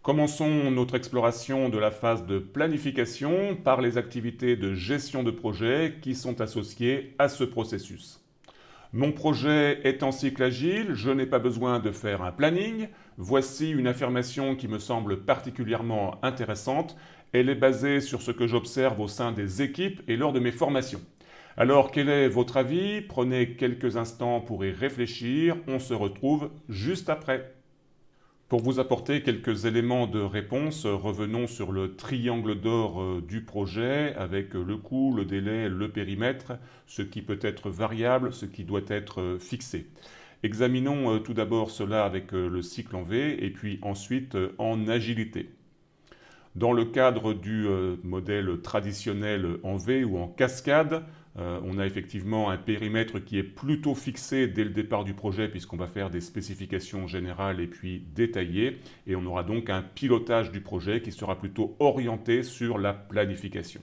Commençons notre exploration de la phase de planification par les activités de gestion de projet qui sont associées à ce processus. Mon projet est en cycle agile, je n'ai pas besoin de faire un planning. Voici une affirmation qui me semble particulièrement intéressante. Elle est basée sur ce que j'observe au sein des équipes et lors de mes formations. Alors, quel est votre avis? Prenez quelques instants pour y réfléchir. On se retrouve juste après. Pour vous apporter quelques éléments de réponse, revenons sur le triangle d'or du projet avec le coût, le délai, le périmètre, ce qui peut être variable, ce qui doit être fixé. Examinons tout d'abord cela avec le cycle en V et puis ensuite en agilité. Dans le cadre du modèle traditionnel en V ou en cascade, on a effectivement un périmètre qui est plutôt fixé dès le départ du projet puisqu'on va faire des spécifications générales et puis détaillées. Et on aura donc un pilotage du projet qui sera plutôt orienté sur la planification.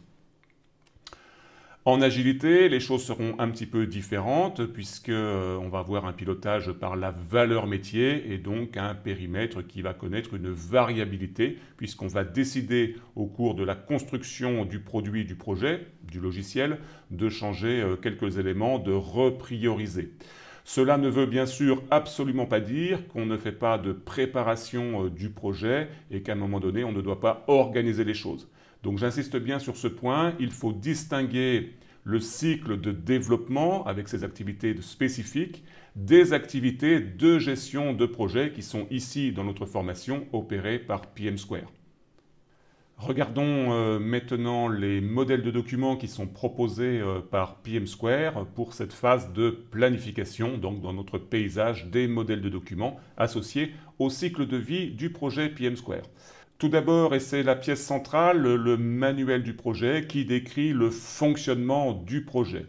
En agilité, les choses seront un petit peu différentes puisqu'on va avoir un pilotage par la valeur métier et donc un périmètre qui va connaître une variabilité puisqu'on va décider au cours de la construction du produit du projet, du logiciel, de changer quelques éléments, de reprioriser. Cela ne veut bien sûr absolument pas dire qu'on ne fait pas de préparation du projet et qu'à un moment donné, on ne doit pas organiser les choses. Donc j'insiste bien sur ce point, il faut distinguer le cycle de développement avec ses activités spécifiques des activités de gestion de projet qui sont ici dans notre formation opérées par PM Square. Regardons maintenant les modèles de documents qui sont proposés par PM Square pour cette phase de planification, donc dans notre paysage des modèles de documents associés au cycle de vie du projet PM Square. Tout d'abord, et c'est la pièce centrale, le manuel du projet qui décrit le fonctionnement du projet.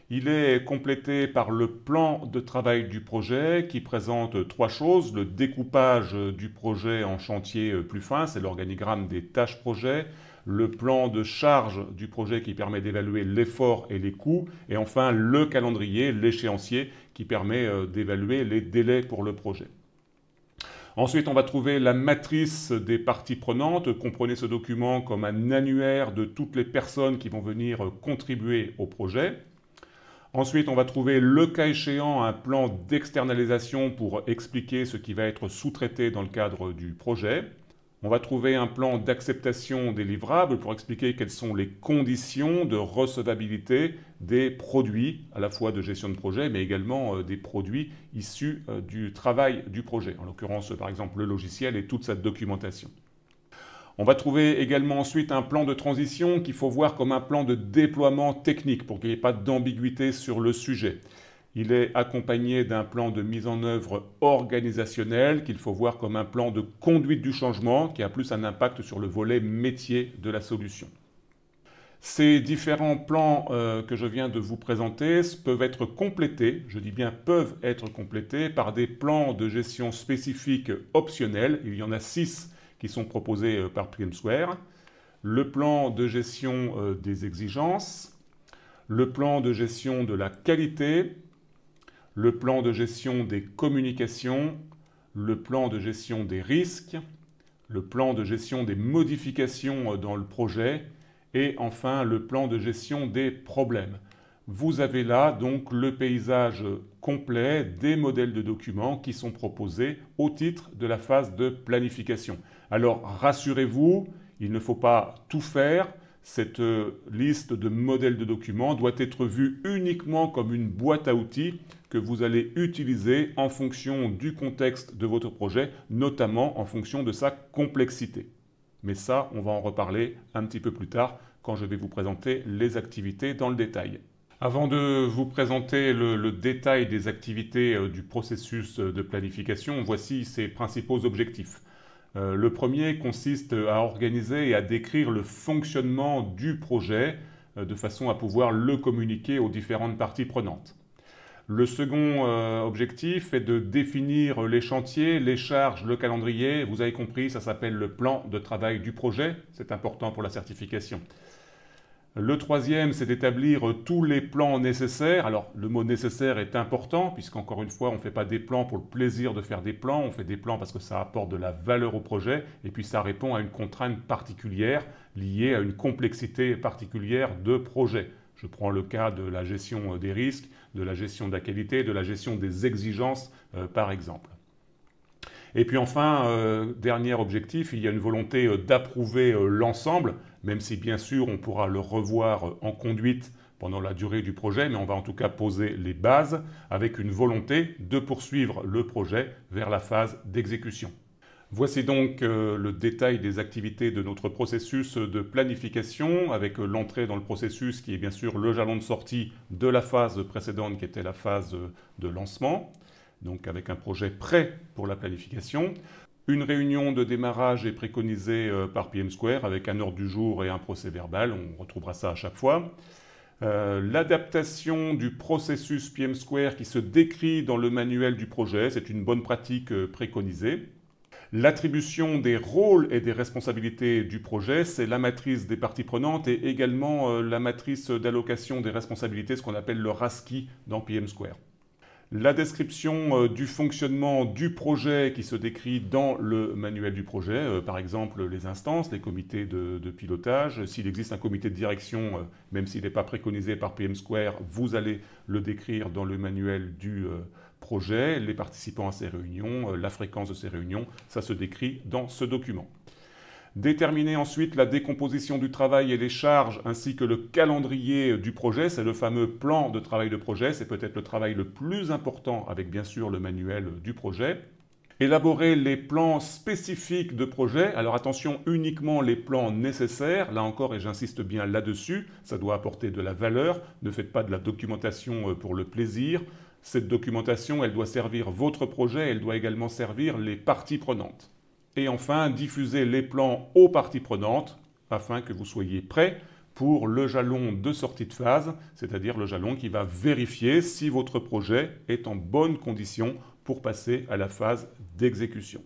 Il est complété par le plan de travail du projet qui présente trois choses. Le découpage du projet en chantiers plus fins, c'est l'organigramme des tâches projet. Le plan de charge du projet qui permet d'évaluer l'effort et les coûts. Et enfin, le calendrier, l'échéancier qui permet d'évaluer les délais pour le projet. Ensuite, on va trouver la matrice des parties prenantes. Comprenez ce document comme un annuaire de toutes les personnes qui vont venir contribuer au projet. Ensuite, on va trouver le cas échéant un plan d'externalisation pour expliquer ce qui va être sous-traité dans le cadre du projet. On va trouver un plan d'acceptation des livrables pour expliquer quelles sont les conditions de recevabilité des produits, à la fois de gestion de projet, mais également des produits issus du travail du projet, en l'occurrence par exemple le logiciel et toute sa documentation. On va trouver également ensuite un plan de transition qu'il faut voir comme un plan de déploiement technique pour qu'il n'y ait pas d'ambiguïté sur le sujet. Il est accompagné d'un plan de mise en œuvre organisationnel qu'il faut voir comme un plan de conduite du changement qui a plus un impact sur le volet métier de la solution. Ces différents plans que je viens de vous présenter peuvent être complétés, je dis bien peuvent être complétés, par des plans de gestion spécifiques optionnels. Il y en a 6 qui sont proposés par PM Square. Le plan de gestion des exigences, le plan de gestion de la qualité, le plan de gestion des communications, le plan de gestion des risques, le plan de gestion des modifications dans le projet et enfin le plan de gestion des problèmes. Vous avez là donc le paysage complet des modèles de documents qui sont proposés au titre de la phase de planification. Alors rassurez-vous, il ne faut pas tout faire. Cette liste de modèles de documents doit être vue uniquement comme une boîte à outils que vous allez utiliser en fonction du contexte de votre projet, notamment en fonction de sa complexité. Mais ça, on va en reparler un petit peu plus tard quand je vais vous présenter les activités dans le détail. Avant de vous présenter le détail des activités du processus de planification, voici ses principaux objectifs. Le premier consiste à organiser et à décrire le fonctionnement du projet de façon à pouvoir le communiquer aux différentes parties prenantes. Le second objectif est de définir les chantiers, les charges, le calendrier. Vous avez compris, ça s'appelle le plan de travail du projet. C'est important pour la certification. Le troisième, c'est d'établir tous les plans nécessaires. Alors, le mot nécessaire est important, puisqu'encore une fois, on ne fait pas des plans pour le plaisir de faire des plans, on fait des plans parce que ça apporte de la valeur au projet, et puis ça répond à une contrainte particulière liée à une complexité particulière de projet. Je prends le cas de la gestion des risques, de la gestion de la qualité, de la gestion des exigences, par exemple. Et puis enfin, dernier objectif, il y a une volonté d'approuver l'ensemble, même si bien sûr on pourra le revoir en conduite pendant la durée du projet, mais on va en tout cas poser les bases avec une volonté de poursuivre le projet vers la phase d'exécution. Voici donc le détail des activités de notre processus de planification, avec l'entrée dans le processus qui est bien sûr le jalon de sortie de la phase précédente qui était la phase de lancement, donc avec un projet prêt pour la planification. Une réunion de démarrage est préconisée par PM Square avec un ordre du jour et un procès-verbal, on retrouvera ça à chaque fois. L'adaptation du processus PM Square qui se décrit dans le manuel du projet, c'est une bonne pratique préconisée. L'attribution des rôles et des responsabilités du projet, c'est la matrice des parties prenantes et également la matrice d'allocation des responsabilités, ce qu'on appelle le RASCI dans PM Square. La description du fonctionnement du projet qui se décrit dans le manuel du projet, par exemple les instances, les comités de pilotage. S'il existe un comité de direction, même s'il n'est pas préconisé par PM Square, vous allez le décrire dans le manuel du projet, les participants à ces réunions, la fréquence de ces réunions, ça se décrit dans ce document. Déterminer ensuite la décomposition du travail et les charges ainsi que le calendrier du projet, c'est le fameux plan de travail de projet, c'est peut-être le travail le plus important avec bien sûr le manuel du projet. Élaborer les plans spécifiques de projet, alors attention uniquement les plans nécessaires, là encore et j'insiste bien là-dessus, ça doit apporter de la valeur, ne faites pas de la documentation pour le plaisir. Cette documentation, elle doit servir votre projet, elle doit également servir les parties prenantes. Et enfin, diffuser les plans aux parties prenantes afin que vous soyez prêts pour le jalon de sortie de phase, c'est-à-dire le jalon qui va vérifier si votre projet est en bonne condition pour passer à la phase d'exécution.